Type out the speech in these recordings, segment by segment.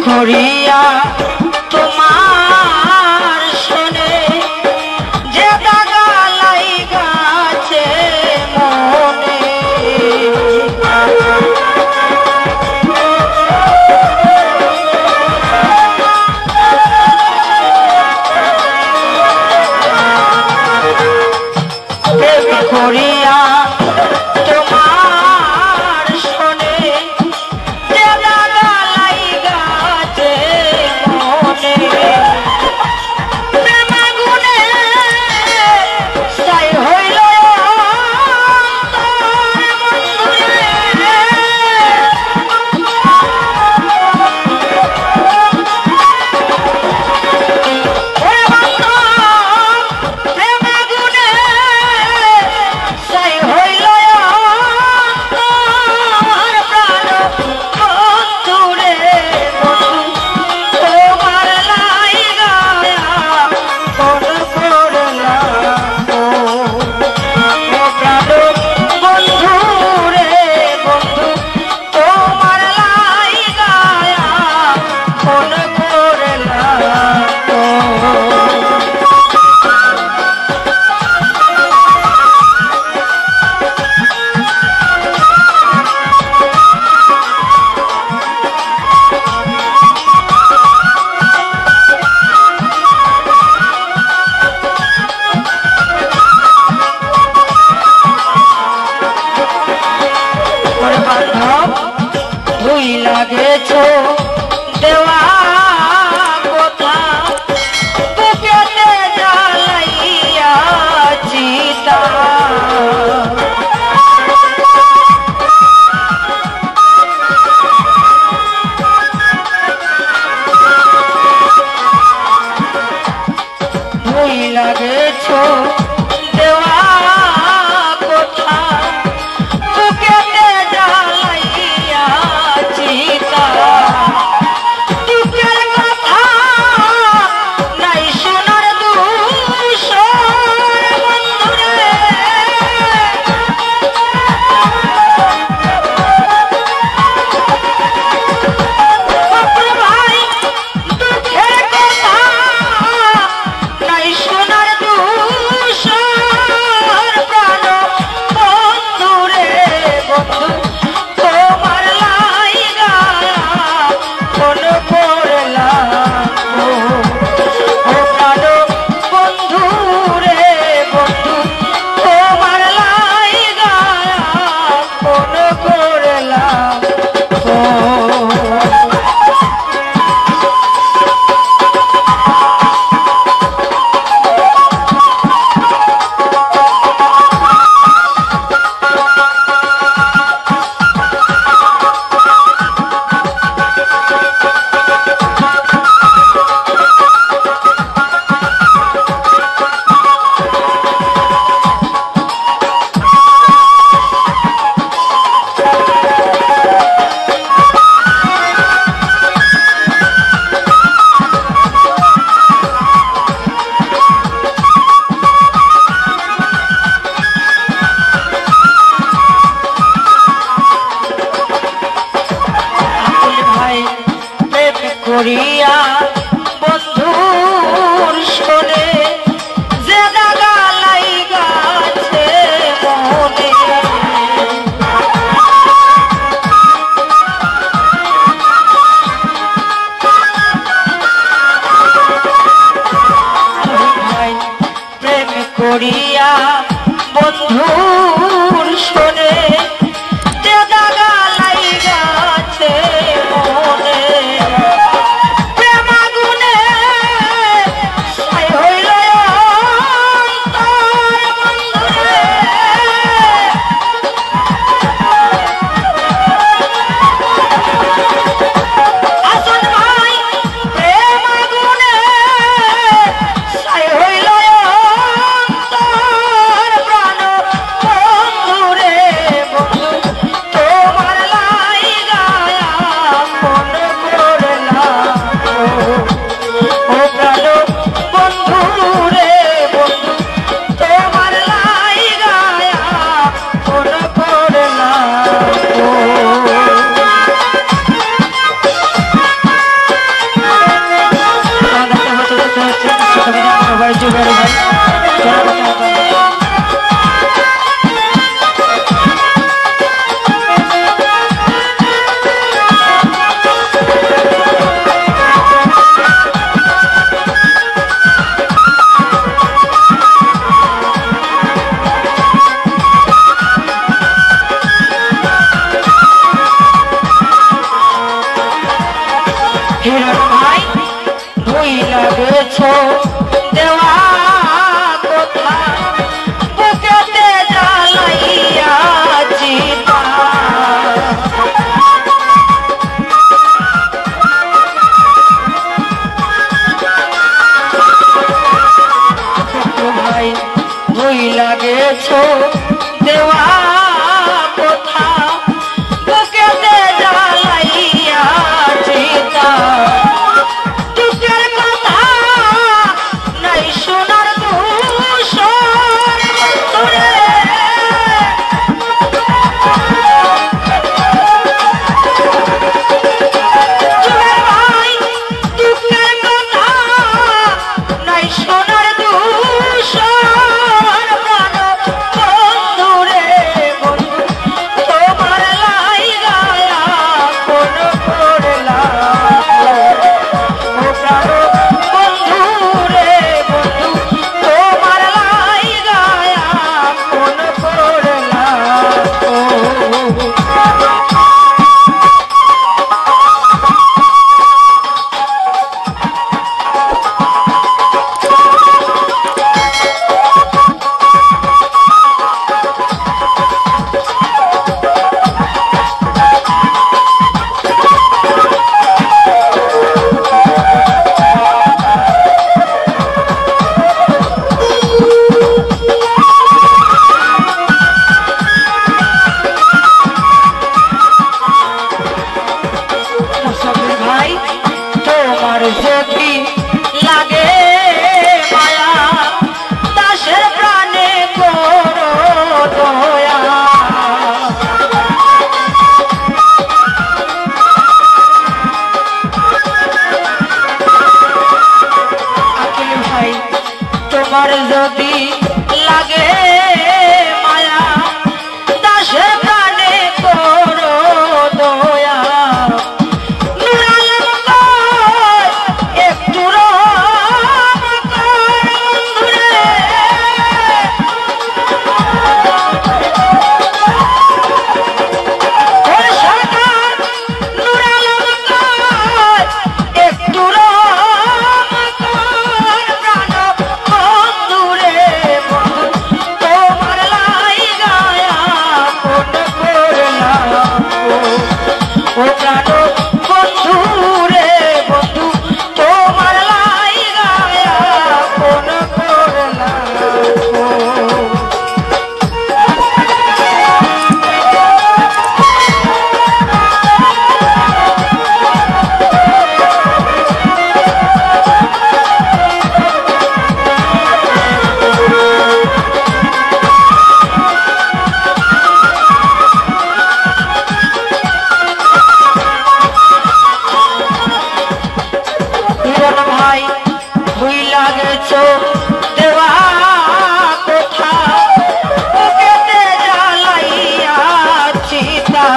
করিয়া তোমার শোনে যে দাগা লাইগাছে মনে করিয়া লাগেছো দেওয়া কথা বুকেতে জ্বালাইয়া চিতা ভুই লাগেছো দেওয়া কথা বুকেতে জ্বালাইয়া দুঃখের কথা নাই শোনার দুঃসর বন্ধুরে ভাই দুঃখের কথা নাই শোনার দুঃসর भाई जुबेर भाई हिरण भाई भूला गेছো देवा कोथा बुकेते জ্বালাইয়া চিতা ভাই ভূলা গেছো দেওয়া কোথা বুকেতে জ্বালাইয়া চিতা দুঃখের কথা নাই শোনার দূষণ তোরে জুবের ভাই দুঃখের কথা নাই শোনার দূষণ প্রাণ বন্ধুরে বন্ধু তোমার লাইগায়া কোন করলাম ও প্রাণ বন্ধুরে বন্ধু তোমার লাইগায়া কোন মুসাফির ভাই তোমার যদি লাগে মায়া দাসের প্রাণে করো দয়া আকিল ভাই তোমার যদি লাগে মায়া দাসের প্রাণে করো দয়া নুরালম কর একটু রহম কর বন্ধুরে ওরে সরকার নুরালম কর একটু রহম কর প্রাণ বন্ধুরে বন্ধু তোমার লাইগায়া কোন করলাম ও প্রাণ বন্ধুরে বন্ধু তোমার লাইগায়া কোন করলাম হিরণ ভাই ভুইলা গেছো দেওয়া কোথা বুকেতে জ্বালাইয়া চিতা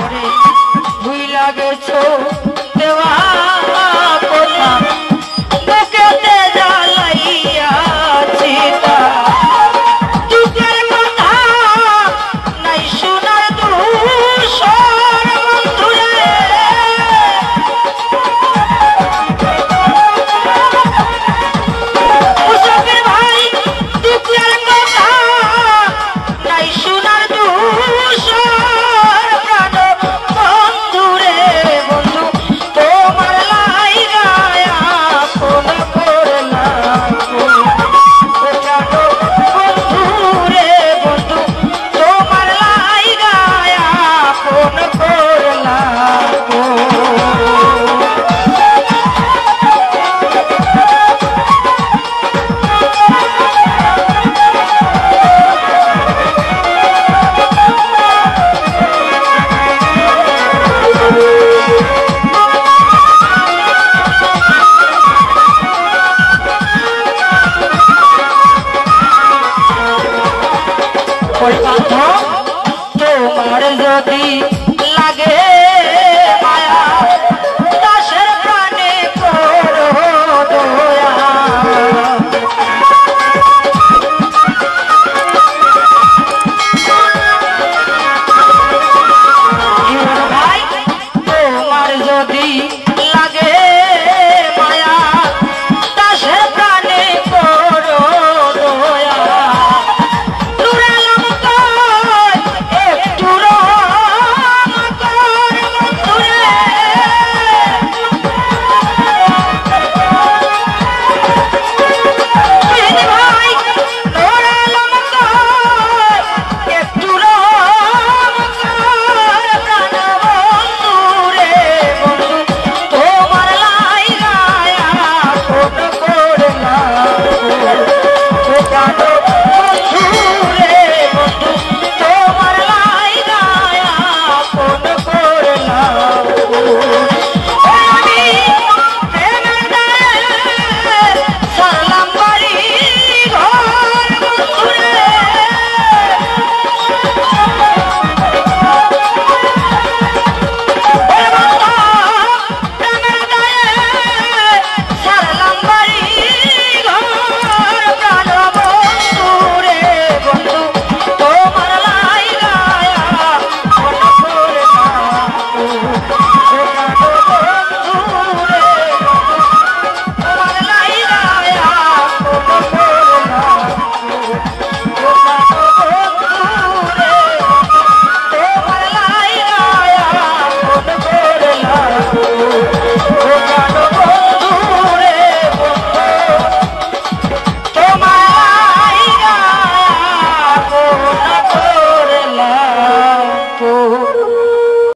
ওরে ভুইলা গেছো দেওয়া কোথা বুকেতে জ্বালাইয়া চিতা দুঃখের কথা নাই শোনার দূষণ বন্ধুরে মুসাফির ভাই দুঃখের কথা নাই শোনার দূষণ প্রাণ বন্ধুরে বন্ধু তোমার লাইগায়া কোন করলাম প্রাণ বন্ধুরে বন্ধু তোমার লাইগায়া কোন যদি